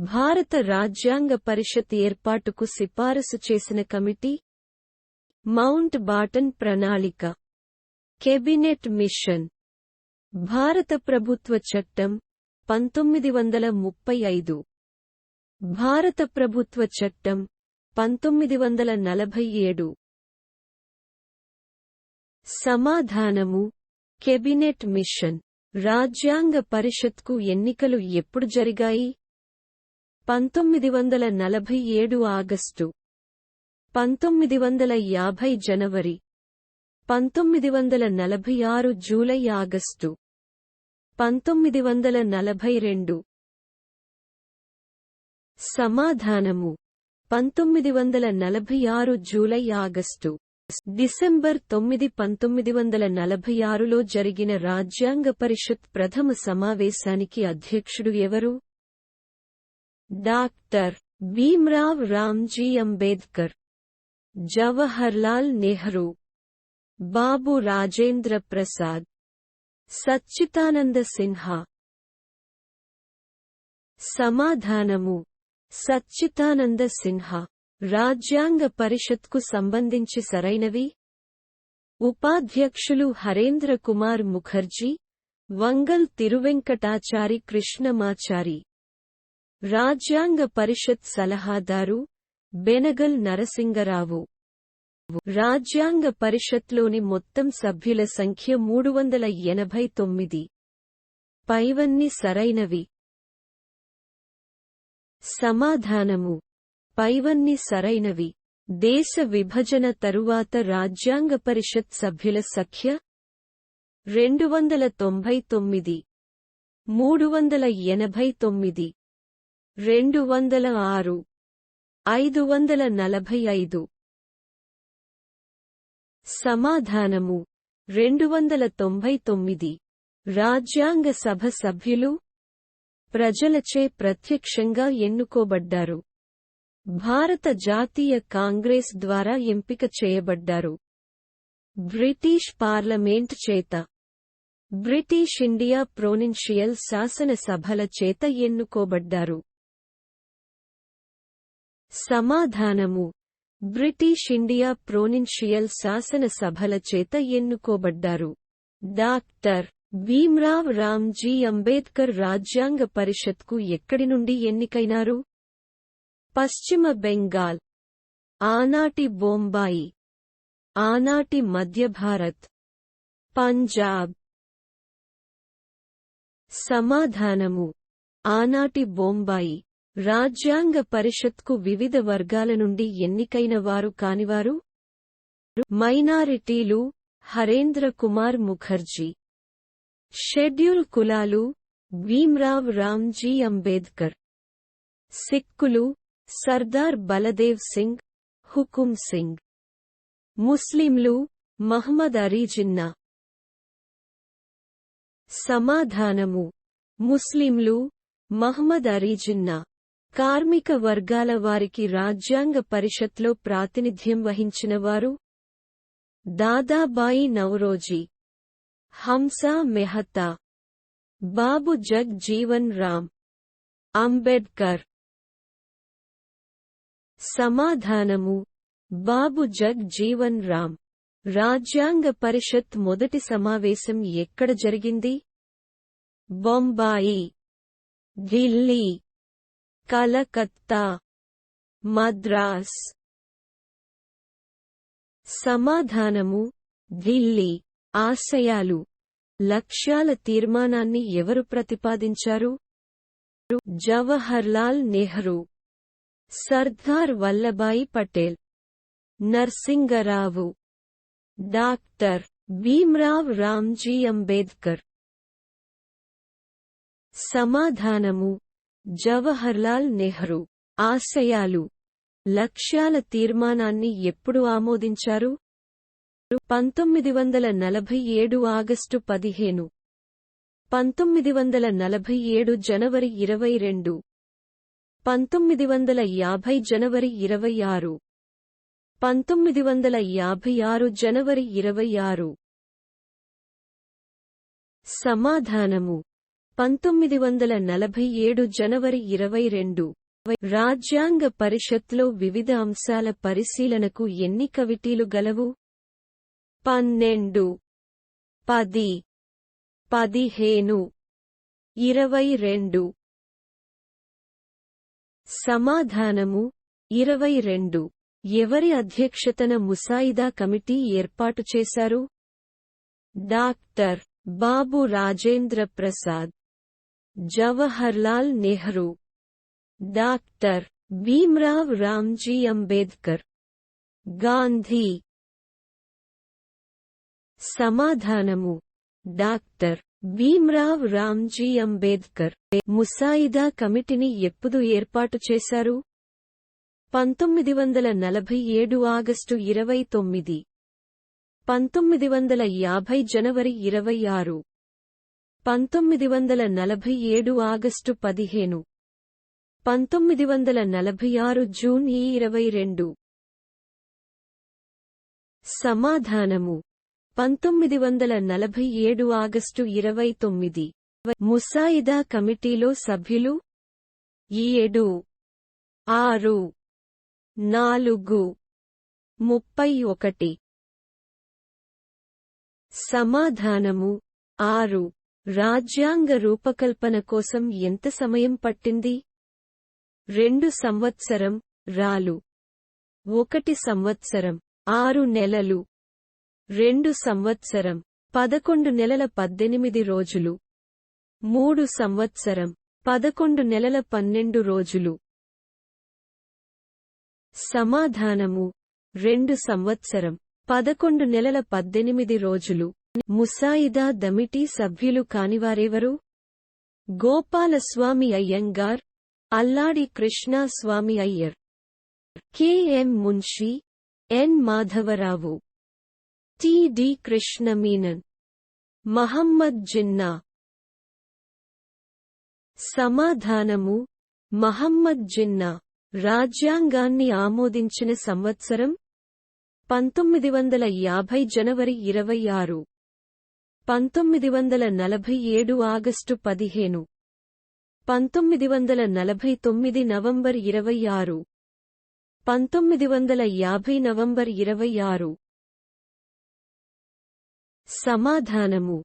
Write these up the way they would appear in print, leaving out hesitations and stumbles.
భారత రాజ్యాంగ పరిషత్ ఏర్పాటుకు సిఫారసు చేసిన కమిటీ. మౌంట్ బాటన్ ప్రణాళిక. Cabinet mission. భారత ప్రభుత్వ చట్టం 1935. భారత ప్రభుత్వ చట్టం 1947. సమాధానము: కేబినెట్ మిషన్. రాజ్యాంగ పరిషత్కు ఎన్నికలు ఎప్పుడు జరిగాయి? 1947 ఆగస్టు, 1950 జనవరి, 1946 జూలై ఆగస్టు, 1942. సమాధానము: 1946 జూలై ఆగస్టు. డిసెంబర్ 9, 1946లో జరిగిన రాజ్యాంగ పరిషత్ ప్రథమ సమావేశానికి అధ్యక్షుడు ఎవరు? డాక్టర్ భీమ్రావ్ రామ్జీ అంబేద్కర్, జవహర్లాల్ నెహ్రూ, బాబు రాజేంద్ర ప్రసాద్, సచ్చిదానంద సిన్హా. సమాధానము: సచ్చిదానంద సిన్హా. రాజ్యాంగ పరిషత్కు సంబంధించి సరైనవి. ఉపాధ్యక్షులు హరేంద్ర కుమార్ ముఖర్జీ, వంగల్ తిరువెంకటాచారి కృష్ణమాచారి. రాజ్యాంగ పరిషత్ సలహాదారు బెనగల్ నరసింగరావు. రాజ్యాంగ పరిషత్లోని మొత్తం సభ్యుల సంఖ్య 389. పైవన్నీ సరైనవి. సమాధానము: పైవన్నీ సరైనవి. దేశ విభజన తరువాత రాజ్యాంగ పరిషత్ సభ్యుల సంఖ్య 299, 389, 206, 545. సమాధానము: 299. రాజ్యాంగ సభ సభ్యులు ప్రజలచే ప్రత్యక్షంగా ఎన్నుకోబడ్డారు. భారత జాతీయ కాంగ్రెస్ ద్వారా ఎంపిక చేయబడ్డారు. బ్రిటిష్ పార్లమెంట్ చేత, బ్రిటిష్ ఇండియా ప్రొవిన్షియల్ శాసన సభల చేత ఎన్నుకోబడ్డారు. సమాధానము: బ్రిటిష్ ఇండియా ప్రొవిన్షియల్ శాసన సభల చేత ఎన్నుకోబడ్డారు. డాక్టర్ భీమ్రావ్ రామ్జీ అంబేద్కర్ రాజ్యాంగ పరిషత్కు ఎక్కడి నుండి ఎన్నికైనారు? పశ్చిమ బెంగాల్, ఆనాటి బొంబాయి, ఆనాటి మధ్యభారత్, పంజాబ్. సమాధానము: ఆనాటి బొంబాయి. రాజ్యాంగ పరిషత్కు వివిధ వర్గాల నుండి ఎన్నికైన వారు కానివారు? మైనారిటీలు హరేంద్ర కుమార్ ముఖర్జీ. షెడ్యూల్ కులాలు భీమ్రావ్ రామ్జీ అంబేద్కర్. సిక్కులు సర్దార్ బలదేవ్ సింగ్, హుకుం సింగ్. ముస్లింలు మహ్మద్ అలీ జిన్నా. సమాధానము: ముస్లింలు మహ్మద్ అలీ జిన్నా. కార్మిక వర్గాల వారికి రాజ్యాంగ పరిషత్లో ప్రాతినిధ్యం వహించినవారు? దాదాబాయి నౌరోజీ, హంసా మెహతా, బాబు జగ్ జీవన్ రామ్, అంబేడ్కర్. సమాధానము: బాబు జగ్ జీవన్ రామ్. రాజ్యాంగ పరిషత్ మొదటి సమావేశం ఎక్కడ జరిగింది? బొంబాయి, ఢిల్లీ, కలకత్తా, మద్రాస్. సమాధానము: ఢిల్లీ. ఆశయాలు, లక్ష్యాల తీర్మానాన్ని ఎవరు ప్రతిపాదించారు? జవహర్లాల్ నెహ్రూ, సర్దార్ వల్లభాయ్ పటేల్, నర్సింగరావు. డాక్టర్ భీమ్రావ్ రామ్జీ అంబేద్కర్. సమాధానము: జవహర్లాల్ నెహ్రూ. ఆశయాలు, లక్ష్యాల తీర్మానాన్ని ఎప్పుడు ఆమోదించారు? 1947 ఆగస్టు 15, 1947 జనవరి 22, 1950 జనవరి 26, 1956 జనవరి 26. సమాధానము: 1947 జనవరి 22. రాజ్యాంగ పరిషత్లో వివిధ అంశాల పరిశీలనకు ఎన్ని కమిటీలు గలవు? 12, 10, 15, 22. సమాధానము 22. ఎవరి అధ్యక్షతన ముసాయిదా కమిటీ ఏర్పాటు చేశారు? Doctor Babu Rajendra Prasad, Jawaharlal Nehru, doctor Bhimrao Ramji Ambedkar, Gandhi. సమాధానము డాక్టర్ భీమ్రావ్ రామ్జీ అంబేద్కర్. ముసాయిదా కమిటీని ఎప్పుడు ఏర్పాటు చేశారు? 1947 ఆగస్టు 29, 1950 జనవరి 26, 1947 ఆగస్టు 15, 1946 జూన్ 22. సమాధానము 1947 ఆగస్టు 29. ముసాయిదా కమిటీలో సభ్యులు 7, 6, 4, 31. సమాధానము 6. రాజ్యాంగ రూపకల్పన కోసం ఎంత సమయం పట్టింది? 2 సంవత్సరం రాలు, 1 సంవత్సరం 6 నెలలు, 2 సంవత్సరం 11 నెలల 18 రోజులు, 3 సంవత్సరం 11 నెలల 12 రోజులు. సమాధానము 2 సంవత్సరం 11 నెలల 18 రోజులు. ముసాయిదా కమిటీ సభ్యులు కానివారెవరు? గోపాలస్వామి అయ్యంగార్, అల్లాడి కృష్ణస్వామి అయ్యర్, కె.ఎం. మున్షి, ఎన్. మాధవరావు, టి.డి. కృష్ణమీనన్, మహమ్మద్ జిన్నా. సమాధానము మహమ్మద్ జిన్నా. రాజ్యాంగాన్ని ఆమోదించిన సంవత్సరం? 1950 జనవరి 26, 1947 ఆగస్టు 15, 1949 నవంబర్ 26, 1950 నవంబర్ 26. సమాధానము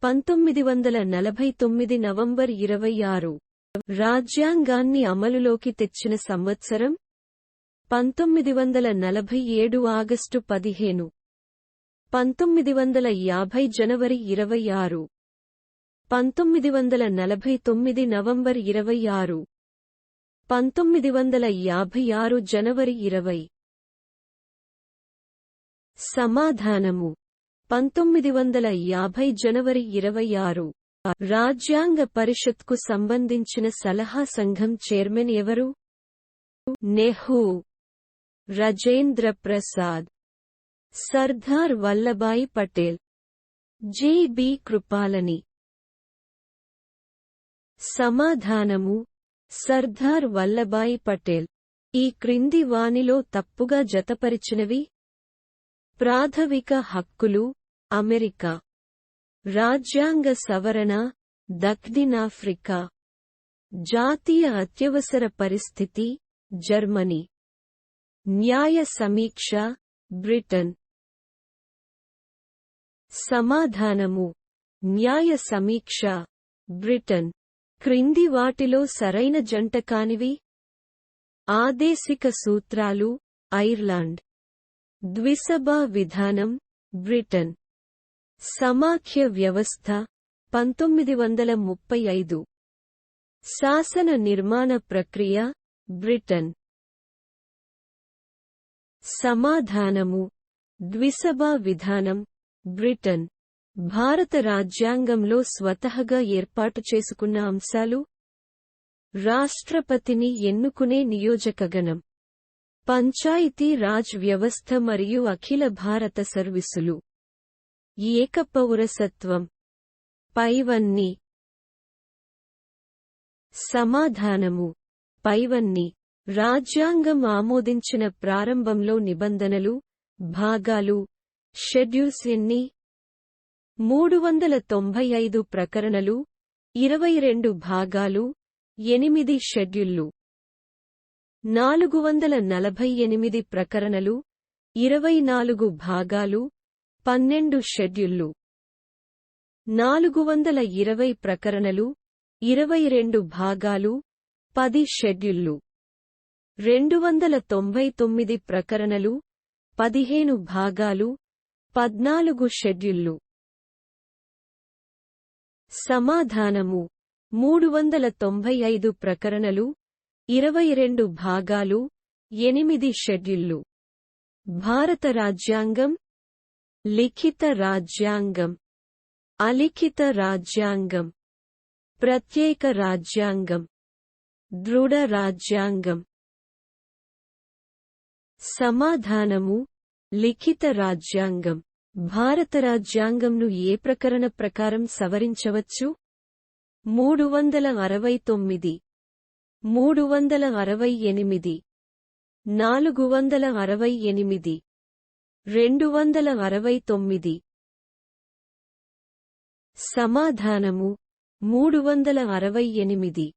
1949 నవంబర్ 26. రాజ్యాంగాన్ని అమలులోకి తెచ్చిన సంవత్సరం? 1947 ఆగస్టు 15, 1950 జనవరి 26, 1949 నవంబర్ 26, 1956 జనవరి 20. సమాధానము 1950 జనవరి 26. రాజ్యాంగ పరిషత్కు సంబంధించిన సలహా సంఘం చైర్మన్ ఎవరు? నెహ్రూ, రాజేంద్ర ప్రసాద్, సర్దార్ వల్లభాయ్ పటేల్, జె.బి. కృపాలని. సమాధానము సర్దార్ వల్లభాయ్ పటేల్. ఈ క్రింది వానిలో తప్పుగా జతపరిచినవి? ప్రాథమిక హక్కులు అమెరికా, రాజ్యాంగ సవరణ దక్షిణాఫ్రికా, జాతీయ అత్యవసర పరిస్థితి జర్మనీ, న్యాయ సమీక్ష బ్రిటన్. సమాధానము న్యాయ సమీక్ష బ్రిటన్. క్రింది వాటిలో సరైన జంట కానివి? ఆదేశిక సూత్రాలు ఐర్లాండ్, ద్విసభా విధానం బ్రిటన్, సమాఖ్య వ్యవస్థ 1935, శాసన నిర్మాణ ప్రక్రియ బ్రిటన్. సమాధానము ద్విసభా విధానం బ్రిటన్. భారత రాజ్యాంగంలో స్వతహగా ఏర్పాటు చేసుకున్న అంశాలు: రాష్ట్రపతిని ఎన్నుకునే నియోజకగణం, పంచాయతీ రాజ్ వ్యవస్థ మరియు అఖిల భారత సర్వీసులు, ఏకపౌరసత్వం, పైవన్నీ. సమాధానము పైవన్నీ. రాజ్యాంగం ఆమోదించిన ప్రారంభంలో నిబంధనలు, భాగాలు, షెడ్యూల్స్ ఎన్ని? 395 ప్రకరణలు, 22 భాగాలు, 8 షెడ్యూళ్లు. 448 ప్రకరణలు, 24 భాగాలు, 12 షెడ్యూళ్లు. 420 ప్రకరణలు, 22 భాగాలు, 10 షెడ్యూళ్లు. 299 ప్రకరణలు, 15 భాగాలు, 14 షెడ్యూళ్లు. సమాధానము: 395 ప్రకరణలు, 22 భాగాలు, 8 షెడ్యూళ్లు. భారత రాజ్యాంగం, లిఖిత రాజ్యాంగం, అలిఖిత రాజ్యాంగం, ప్రత్యేక రాజ్యాంగం, దృఢ రాజ్యాంగం. సమాధానము: లిఖిత రాజ్యాంగం. భారత రాజ్యాంగంను ఏ ప్రకరణ ప్రకారం సవరించవచ్చు? 369, 368, 468, 269. సమాధానము: 368.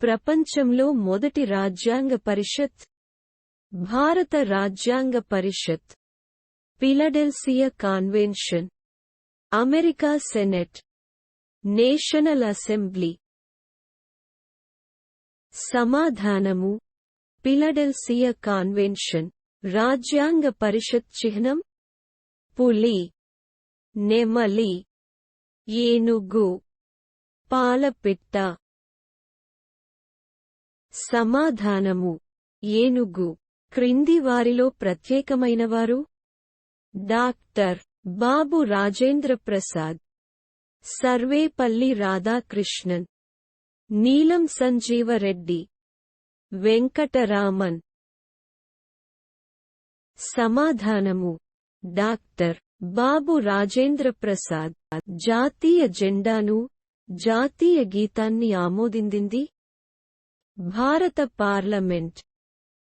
ప్రపంచంలో మొదటి రాజ్యాంగ పరిషత్ భారత రాజ్యాంగ పరిషత్. Philadelphia convention, America senate, national assembly. సమాధానము: ఫిలడెల్ఫియా కాన్వెన్షన్. రాజ్యాంగ పరిషత్ చిహ్నం పులి, నెమలి, ఏనుగు, పాలపిట్ట. సమాధానము: ఏనుగు. క్రింది వారిలో ప్రత్యేకమైనవారు? డాక్టర్ బాబు రాజేంద్ర ప్రసాద్, సర్వేపల్లి రాధాకృష్ణన్, నీలం సంజీవరెడ్డి, వెంకటరామన్. సమాధానము: డాక్టర్ బాబు రాజేంద్ర ప్రసాద్. జాతీయ జెండాను, జాతీయ గీతాన్ని ఆమోదించింది భారత పార్లమెంట్.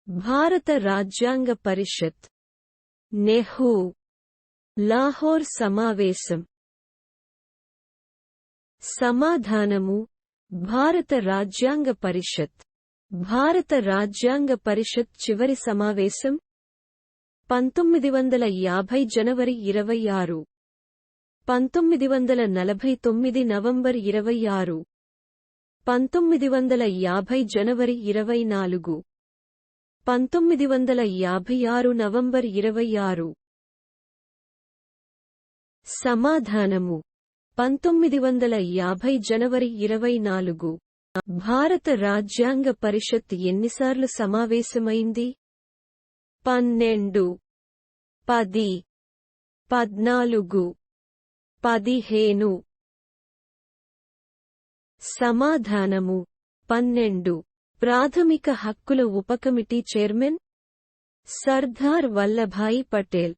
భారత రాజ్యాంగ పరిషత్. నెహ్రూ లాహోర్ సమావేశం. సమాధానము: భారత రాజ్యాంగ పరిషత్. భారత రాజ్యాంగ పరిషత్ చివరి సమావేశం 1950 జనవరి 26, 1949 నవంబర్ 26, 1950 జనవరి 24, 1956 నవంబర్ 26. సమాధానము: 1950 జనవరి 24. భారత రాజ్యాంగ పరిషత్ ఎన్నిసార్లు సమావేశమైంది? 12, 10, 14, 15. సమాధానము: 12. ప్రాథమిక హక్కుల ఉపకమిటీ చైర్మన్ సర్దార్ వల్లభాయ్ పటేల్,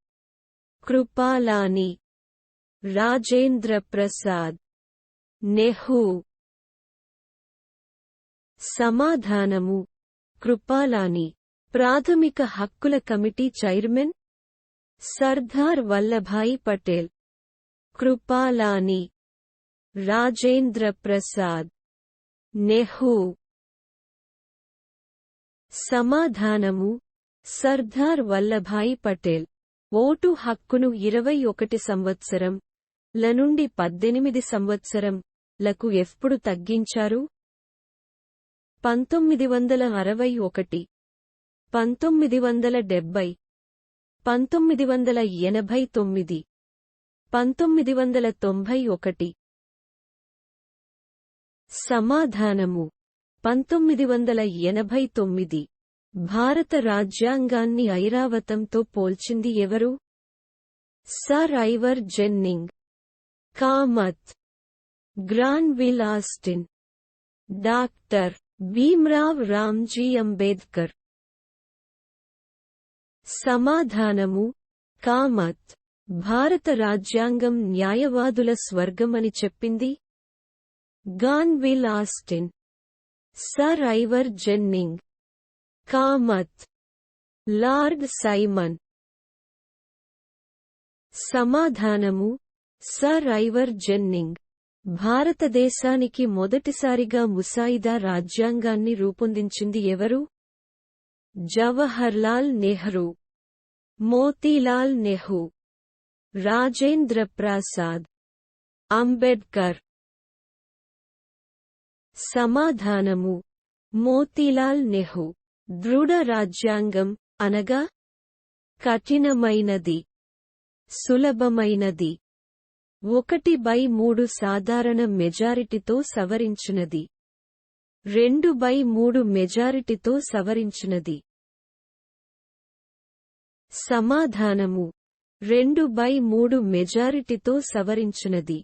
కృపాలాని, రాజేంద్ర ప్రసాద్, నెహ్రూ. సమాధానము: కృపాలాని. ప్రాథమిక హక్కుల కమిటీ చైర్మన్ సర్దార్ వల్లభాయ్ పటేల్, కృపాలాని, రాజేంద్ర ప్రసాద్, నెహ్రూ. సమాధానము: సర్దార్ వల్లభాయ్ పటేల్. ఓటు హక్కును 21 సంవత్సరం ల నుండి 18 సంవత్సరం లకు ఎప్పుడు తగ్గించారు? 1961, 1970, 1989, 1991. సమాధానము: 1989. భారత రాజ్యాంగాన్ని ఐరావతంతో పోల్చింది ఎవరు? Sir Ivor Jennings, Kamath, Granville Austin, doctor Bhimrao Ramji Ambedkar. సమాధానము: కామత్. భారత రాజ్యాంగం న్యాయవాదుల స్వర్గమని చెప్పింది Granville Austin. Sir Ivor Jennings, Kamath, lord Simon. సమాధానము: సర్ ఐవర్ జెన్నింగ్. భారతదేశానికి మొదటిసారిగా ముసాయిదా రాజ్యాంగాన్ని రూపొందించింది ఎవరు? జవహర్లాల్ నెహ్రూ, మోతీలాల్ నెహ్రూ, రాజేంద్ర ప్రసాద్, అంబేడ్కర్. సమాధానము: మోతీలాల్ నెహ్రూ. దృఢ రాజ్యాంగం అనగా కఠినమైనది, సులభమైనది, 1/3 సాధారణ మెజారిటీతో సవరించినది, 2/3 మెజారిటీతో సవరించినది. సమాధానము: 2/3 మెజారిటీతో సవరించినది.